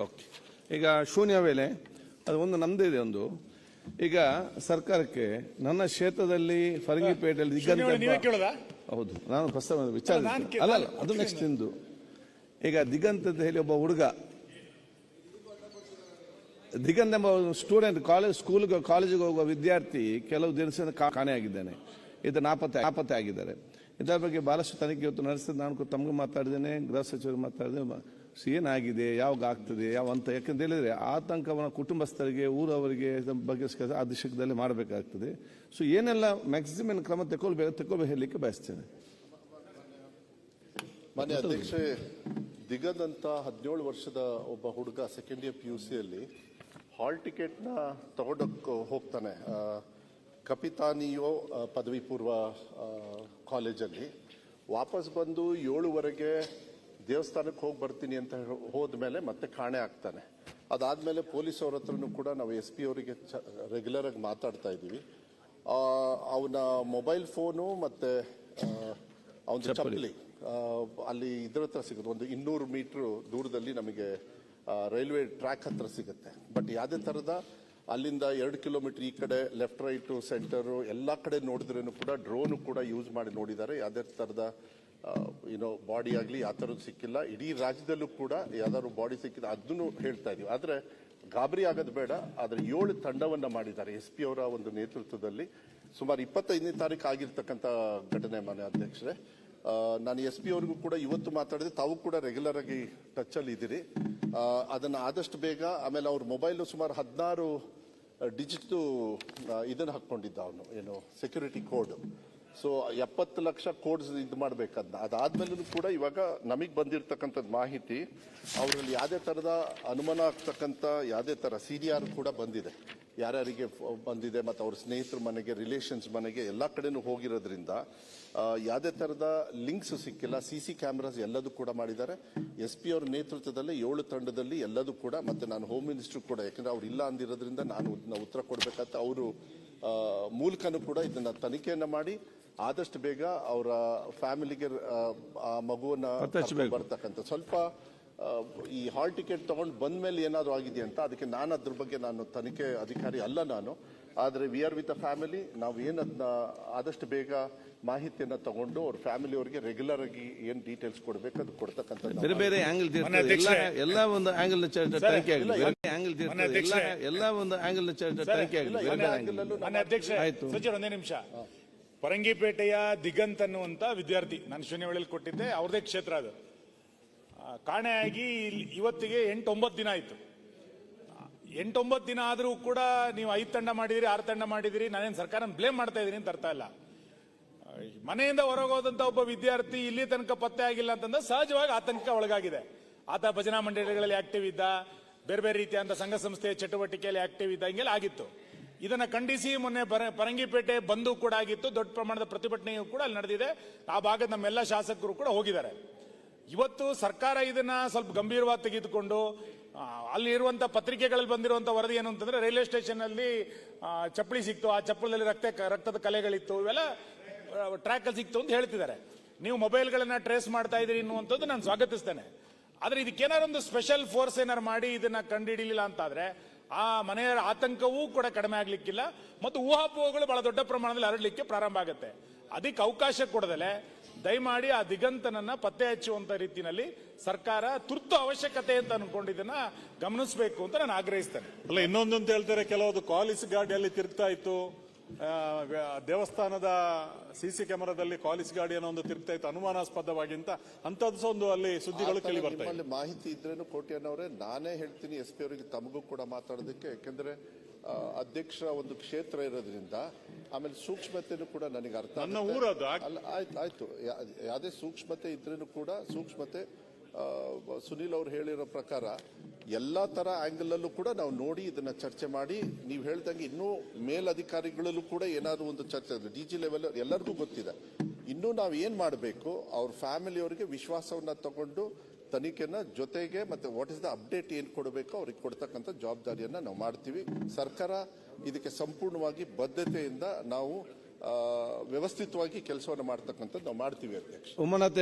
Okay. ಈಗ ಶೂನ್ಯ ವೇಳೆ ಅದು ಒಂದು ನಮ್ದೇ ಇದೆ. ಒಂದು ಈಗ ಸರ್ಕಾರಕ್ಕೆ ನನ್ನ ಕ್ಷೇತ್ರದಲ್ಲಿ ಫರಂಗಿಪೇಟೆಯಲ್ಲಿ ಹೌದು, ನಾನು ಪ್ರಸ್ತಾವ ವಿಚಾರ ಅಲ್ಲ ಅದು ನೆಕ್ಸ್ಟ್ ಇಂದು. ಈಗ ದಿಗಂತ್ ಅಂತ ಹೇಳಿ ಒಬ್ಬ ಹುಡುಗ, ದಿಗಂತ್ ಎಂಬ ಸ್ಟೂಡೆಂಟ್, ಕಾಲೇಜಿಗೆ ಹೋಗುವ ವಿದ್ಯಾರ್ಥಿ ಕೆಲವು ದಿನದಿಂದ ಕಾಣೆಯಾಗಿದ್ದಾನೆ. ಇದು ನಾಪತ್ತೆ ಆಗಿದ್ದಾರೆ. ಇದರ ಬಗ್ಗೆ ಬಹಳಷ್ಟು ತನಿಖೆ ಇವತ್ತು ನಡೆಸಿದ ನಾನು ತಮಗೂ ಮಾತಾಡಿದ್ದೇನೆ, ಗೃಹ ಸಚಿವರು ಮಾತಾಡಿದ್ದೇನೆ. ಏನಾಗಿದೆ, ಯಾವಾಗ ಆಗ್ತದೆ, ಯಾವ ಅಂತ, ಯಾಕಂತ ಹೇಳಿದ್ರೆ ಆತಂಕವನ್ನು ಕುಟುಂಬಸ್ಥರಿಗೆ, ಊರವರಿಗೆ ಬಗ್ಗೆ ಆ ದಿಶದಲ್ಲಿ ಮಾಡಬೇಕಾಗ್ತದೆ. ಸೊ ಏನೆಲ್ಲ ಮ್ಯಾಕ್ಸಿಮಮ್ ಕ್ರಮ ತಗೊಳ್ಬೇಕು ಹೇಳಲಿಕ್ಕೆ ಬಯಸ್ತೇನೆ. ಮಾನ್ಯ ಅಧ್ಯಕ್ಷೆ, ದಿಗಂತ್ ಅಂತ 17 ವರ್ಷದ ಒಬ್ಬ ಹುಡುಗ ಸೆಕೆಂಡ್ ಇಯರ್ PUC ಅಲ್ಲಿ ಹಾಲ್ ಟಿಕೆಟ್ ನ ತಗೊಂಡಕ್ಕೆ ಹೋಗ್ತಾನೆ ಕಪಿತಾನಿಯೋ ಪದವಿ ಪೂರ್ವ ಕಾಲೇಜಲ್ಲಿ. ವಾಪಸ್ ಬಂದು 7:15 ದೇವಸ್ಥಾನಕ್ಕೆ ಹೋಗಿ ಬರ್ತೀನಿ ಅಂತ ಹೋದ್ಮೇಲೆ ಮತ್ತೆ ಕಾಣೆ ಆಗ್ತಾನೆ. ಅದಾದ್ಮೇಲೆ ಪೊಲೀಸ್ ಅವ್ರ ಹತ್ರನೂ ಕೂಡ ನಾವು SP ಅವರಿಗೆ ರೆಗ್ಯುಲರ್ ಆಗಿ ಮಾತಾಡ್ತಾ ಇದ್ದೀವಿ. ಅವನ ಮೊಬೈಲ್ ಫೋನು ಮತ್ತೆ ಅವನ ಚಪ್ಪಲಿ ಅಲ್ಲಿ ಇದ್ರ ಹತ್ರ ಸಿಗುತ್ತೆ. ಒಂದು 200 ಮೀಟರ್ ದೂರದಲ್ಲಿ ನಮಗೆ ರೈಲ್ವೆ ಟ್ರ್ಯಾಕ್ ಹತ್ರ ಸಿಗುತ್ತೆ. ಬಟ್ ಯಾವುದೇ ತರದ ಅಲ್ಲಿಂದ 2 ಕಿಲೋಮೀಟರ್ ಈ ಕಡೆ ಲೆಫ್ಟ್ ರೈಟ್ ಸೆಂಟರ್ ಎಲ್ಲಾ ಕಡೆ ನೋಡಿದ್ರೇನು ಕೂಡ ಡ್ರೋನ್ ಕೂಡ ಯೂಸ್ ಮಾಡಿ ನೋಡಿದ್ದಾರೆ. ಯಾವುದೇ ತರದ ಬಾಡಿ ಆಗ್ಲಿ ಆ ಥರದ್ದು ಸಿಕ್ಕಿಲ್ಲ. ಇಡೀ ರಾಜ್ಯದಲ್ಲೂ ಕೂಡ ಯಾವ್ದಾದ್ರು ಬಾಡಿ ಸಿಕ್ಕಿಲ್ಲ ಅದನ್ನು ಹೇಳ್ತಾ ಇದೀವಿ. ಆದ್ರೆ ಗಾಬರಿ ಆಗೋದು ಬೇಡ. ಆದ್ರೆ 7 ತಂಡವನ್ನ ಮಾಡಿದ್ದಾರೆ SP ಅವರ ಒಂದು ನೇತೃತ್ವದಲ್ಲಿ. ಸುಮಾರು 25ನೇ ತಾರೀಕು ಆಗಿರ್ತಕ್ಕಂಥ ಘಟನೆ ಮಾನ್ಯ ಅಧ್ಯಕ್ಷರೇ. ನಾನು SP ಅವರಿಗೂ ಕೂಡ ಇವತ್ತು ಮಾತಾಡಿದೆ. ತಾವು ಕೂಡ ರೆಗ್ಯುಲರ್ ಆಗಿ ಟಚ್ ಅಲ್ಲಿ ಇದ್ದೀರಿ. ಅದನ್ನ ಆದಷ್ಟು ಬೇಗ, ಆಮೇಲೆ ಅವ್ರ ಮೊಬೈಲ್ ಸುಮಾರು 16 ಡಿಜಿಟ್ ಇದನ್ನ ಹಾಕೊಂಡಿದ್ದ ಅವನು, ಏನು security code. So 70 lakh codes ಇದು ಮಾಡ್ಬೇಕದ್ನ. ಅದಾದ್ಮೇಲೂ ಕೂಡ ಇವಾಗ ನಮಗ್ ಬಂದಿರತಕ್ಕಂಥದ್ದು ಮಾಹಿತಿ, ಅವರಲ್ಲಿ ಯಾವುದೇ ತರದ ಅನುಮಾನ ಆಗ್ತಕ್ಕಂಥ ಯಾವುದೇ ತರ CDR ಕೂಡ ಬಂದಿದೆ, ಯಾರ್ಯಾರಿಗೆ ಬಂದಿದೆ, ಮತ್ತು ಅವ್ರ ಸ್ನೇಹಿತರ ಮನೆಗೆ, ರಿಲೇಷನ್ಸ್ ಮನೆಗೆ ಎಲ್ಲಾ ಕಡೆನೂ ಹೋಗಿರೋದ್ರಿಂದ ಯಾವುದೇ ತರದ ಲಿಂಕ್ಸ್ ಸಿಕ್ಕಿಲ್ಲ. CC ಕ್ಯಾಮ್ರಾಸ್ ಎಲ್ಲದೂ ಕೂಡ ಮಾಡಿದ್ದಾರೆ. SP ಅವ್ರ ನೇತೃತ್ವದಲ್ಲಿ 7 ತಂಡದಲ್ಲಿ ಎಲ್ಲದೂ ಕೂಡ. ಮತ್ತೆ ನಾನು ಹೋಮ್ ಮಿನಿಸ್ಟರ್ ಕೂಡ, ಯಾಕಂದ್ರೆ ಅವ್ರು ಇಲ್ಲ ಅಂದಿರೋದ್ರಿಂದ ನಾನು ಉತ್ತರ ಕೊಡ್ಬೇಕಂತ ಅವರು ಮೂಲಕನೂ ಕೂಡ ಇದನ್ನ ತನಿಖೆಯನ್ನ ಮಾಡಿ ಆದಷ್ಟು ಬೇಗ ಅವರ ಫ್ಯಾಮಿಲಿಗೆ ಆ ಮಗುವನ್ನ ಬರ್ತಕ್ಕಂಥ ಸ್ವಲ್ಪ ಈ ಹಾಲ್ ಟಿಕೆಟ್ ತಗೊಂಡು ಬಂದ ಮೇಲೆ ಏನಾದ್ರು ಆಗಿದೆ ಅಂತ, ಅದಕ್ಕೆ ನಾನು ಅದ್ರ ಬಗ್ಗೆ ನಾನು ತನಿಖೆ ಅಧಿಕಾರಿ ಅಲ್ಲ ನಾನು. ಆದ್ರೆ we are with the family. ನಾವು ಏನದನ್ನ ಆದಷ್ಟು ಬೇಗ ಮಾಹಿತಿಯನ್ನ ತಗೊಂಡು ಅವ್ರ ಫ್ಯಾಮಿಲಿ ಅವರಿಗೆ ರೆಗ್ಯುಲರ್ ಆಗಿ ಏನ್ ಡೀಟೇಲ್ಸ್ ಕೊಡ್ಬೇಕು ಅದು ಕೊಡ್ತಕ್ಕಂಥ ಬೇರೆ ಬೇರೆ ಆಂಗಲ್ ಎಲ್ಲ ಒಂದು ಆಂಗಲ್ ತನಿಖೆ ಆಗಿದೆ. ಎಲ್ಲ ಒಂದು ಆಂಗಲ್ ತನಿಖೆ ಆಗಿದೆ. ಒಂದೇ ನಿಮಿಷ. ಪರಂಗಿಪೇಟೆಯ ದಿಗಂತ್ ಅನ್ನುವಂತ ವಿದ್ಯಾರ್ಥಿ, ನಾನು ಶೂನ್ಯ ವೇಳೆಯಲ್ಲಿ ಕೊಟ್ಟಿದ್ದೆ, ಅವ್ರದೇ ಕ್ಷೇತ್ರ ಅದು. ಕಾಣೆಯಾಗಿ ಇವತ್ತಿಗೆ 8-9 ದಿನ ಆಯ್ತು. 8-9 ದಿನ ಆದ್ರೂ ಕೂಡ ನೀವು 5 ತಂಡ ಮಾಡಿದಿರಿ, 6 ತಂಡ ಮಾಡಿದಿರಿ. ನಾನೇನು ಸರ್ಕಾರ ಬ್ಲೇಮ್ ಮಾಡ್ತಾ ಇದೀನಿ ಅಂತ ಅರ್ಥ ಇಲ್ಲ. ಮನೆಯಿಂದ ಹೊರಗೋದಂತ ಒಬ್ಬ ವಿದ್ಯಾರ್ಥಿ ಇಲ್ಲಿ ತನಕ ಪತ್ತೆ ಆಗಿಲ್ಲ ಅಂತಂದ್ರೆ ಸಹಜವಾಗಿ ಆತಂಕ ಒಳಗಾಗಿದೆ. ಆತ ಭಜನಾ ಮಂಡಳಿಗಳಲ್ಲಿ ಆಕ್ಟಿವ್ ಇದ್ದ, ಬೇರೆ ಬೇರೆ ರೀತಿಯಾದ ಸಂಘ ಸಂಸ್ಥೆಯ ಚಟುವಟಿಕೆಯಲ್ಲಿ ಆಕ್ಟಿವ್ ಇದ್ದ, ಹಿಂಗೆಲ್ಲ ಆಗಿತ್ತು. ಇದನ್ನ ಖಂಡಿಸಿ ಮೊನ್ನೆ ಪರಂಗಿಪೇಟೆ ಬಂದು ಕೂಡ ಆಗಿತ್ತು. ದೊಡ್ಡ ಪ್ರಮಾಣದ ಪ್ರತಿಭಟನೆಯೂ ಕೂಡ ಅಲ್ಲಿ ನಡೆದಿದೆ. ಆ ಭಾಗದ ನಮ್ಮೆಲ್ಲ ಶಾಸಕರು ಕೂಡ ಹೋಗಿದ್ದಾರೆ. ಇವತ್ತು ಸರ್ಕಾರ ಇದನ್ನ ಸ್ವಲ್ಪ ಗಂಭೀರವಾಗಿ ತೆಗೆದುಕೊಂಡು, ಅಲ್ಲಿ ಇರುವಂತ ಪತ್ರಿಕೆಗಳಲ್ಲಿ ಬಂದಿರುವಂತ ವರದಿ ಏನು ಅಂತಂದ್ರೆ, ರೈಲ್ವೆ ಸ್ಟೇಷನ್ ಅಲ್ಲಿ ಚಪ್ಪಲಿ ಸಿಕ್ತು, ಆ ಚಪ್ಪಲಲ್ಲಿ ರಕ್ತದ ಕಲೆಗಳಿತ್ತು, ಇವೆಲ್ಲ ಟ್ರ್ಯಾಕ್ ಅಲ್ಲಿ ಸಿಕ್ತು ಅಂತ ಹೇಳ್ತಿದ್ದಾರೆ. ನೀವು ಮೊಬೈಲ್ಗಳನ್ನ ಟ್ರೇಸ್ ಮಾಡ್ತಾ ಇದೀರಿ ಅನ್ನುವಂಥದ್ದು ನಾನು ಸ್ವಾಗತಿಸ್ತೇನೆ. ಆದ್ರೆ ಇದಕ್ಕೇನಾರೊಂದು ಸ್ಪೆಷಲ್ ಫೋರ್ಸ್ ಏನಾರು ಮಾಡಿ ಇದನ್ನ ಕಂಡುಹಿಡಿಯಲಿಲ್ಲ ಅಂತಾದ್ರೆ ಆ ಮನೆಯ ಆತಂಕವೂ ಕೂಡ ಕಡಿಮೆ ಆಗ್ಲಿಕ್ಕಿಲ್ಲ, ಮತ್ತು ಊಹಾಪೋಹಗಳು ಬಹಳ ದೊಡ್ಡ ಪ್ರಮಾಣದಲ್ಲಿ ಹರಡಲಿಕ್ಕೆ ಪ್ರಾರಂಭ ಆಗುತ್ತೆ. ಅದಕ್ಕೆ ಅವಕಾಶ ಕೊಡದಲೆ ದಯಮಾಡಿ ಆ ದಿಗಂತನನ್ನ ಪತ್ತೆ ಹಚ್ಚುವಂತ ರೀತಿಯಲ್ಲಿ ಸರ್ಕಾರ ತುರ್ತು ಅವಶ್ಯಕತೆ ಅಂತ ಅನ್ಕೊಂಡಿದ್ದನ್ನ ಗಮನಿಸಬೇಕು ಅಂತ ನಾನು ಆಗ್ರಹಿಸ್ತೇನೆ. ಅಲ್ಲ, ಇನ್ನೊಂದು ಅಂತ ಹೇಳ್ತಾರೆ, ಕೆಲವೊಂದು ಕಾಲೇಜ್ ಗಾಡಿಯಲ್ಲಿ ತಿರುಗ್ತಾ ಇತ್ತು, ದೇವಸ್ಥಾನದ CC ಕ್ಯಾಮೆರಾದಲ್ಲಿ ಕಾಲೇಜ್ ಗಾಡಿ ಅನ್ನೋ ಒಂದು ತಿರುಗ್ತಾ ಇತ್ತು ಅನುಮಾನಾಸ್ಪದವಾಗಿ ಅಂತ, ಅಂತದ್ದು ಒಂದು ಅಲ್ಲಿ ಸುದ್ದಿಗಳು ಕೇಳಿ ಬರ್ತಾ ಇದೆ. ಮಾಹಿತಿ ಇದ್ರೇನು ಕೋಟ್ಯಾನವರೇ, ನಾನೇ ಹೇಳ್ತೀನಿ SP ಅವರಿಗೆ, ತಮಗೂ ಕೂಡ ಮಾತಾಡೋದಕ್ಕೆ. ಯಾಕೆಂದ್ರೆ ಅಧ್ಯಕ್ಷರ ಒಂದು ಕ್ಷೇತ್ರ ಇರೋದ್ರಿಂದ, ಆಮೇಲೆ ಸೂಕ್ಷ್ಮತೆನೂ ಕೂಡ ನನಗೆ ಅರ್ಥ. ನನ್ನ ಊರದು ಆಯ್ತು, ಯಾವುದೇ ಸೂಕ್ಷ್ಮತೆ ಇದ್ರೇನು ಕೂಡ ಸೂಕ್ಷ್ಮತೆ ಸುನೀಲ್ ಅವ್ರು ಹೇಳಿರೋ ಪ್ರಕಾರ ಎಲ್ಲಾ ತರ ಆಂಗಲ್ ಅಲ್ಲೂ ಕೂಡ ನಾವು ನೋಡಿ ಇದನ್ನ ಚರ್ಚೆ ಮಾಡಿ, ನೀವು ಹೇಳ್ದಂಗೆ ಇನ್ನೂ ಮೇಲಧಿಕಾರಿಗಳಲ್ಲೂ ಕೂಡ ಏನಾದ್ರು ಒಂದು ಚರ್ಚೆ, DG ಲೆವೆಲ್ ಎಲ್ಲರಿಗೂ ಗೊತ್ತಿದೆ. ಇನ್ನೂ ನಾವು ಏನ್ ಮಾಡಬೇಕು, ಅವ್ರ ಫ್ಯಾಮಿಲಿಯವರಿಗೆ ವಿಶ್ವಾಸವನ್ನ ತಗೊಂಡು ತನಿಖೆನ ಜೊತೆಗೆ ಮತ್ತೆ ವಾಟ್ ಇಸ್ ದ ಅಪ್ಡೇಟ್ ಏನ್ ಕೊಡಬೇಕು ಅವ್ರಿಗೆ ಕೊಡ್ತಕ್ಕಂಥ ಜವಾಬ್ದಾರಿಯನ್ನ ನಾವು ಮಾಡ್ತೀವಿ. ಸರ್ಕಾರ ಇದಕ್ಕೆ ಸಂಪೂರ್ಣವಾಗಿ ಬದ್ಧತೆಯಿಂದ ನಾವು ವ್ಯವಸ್ಥಿತವಾಗಿ ಕೆಲಸವನ್ನು ಮಾಡ್ತಕ್ಕಂಥದ್ದು ನಾವು ಮಾಡ್ತೀವಿ ಅಧ್ಯಕ್ಷ.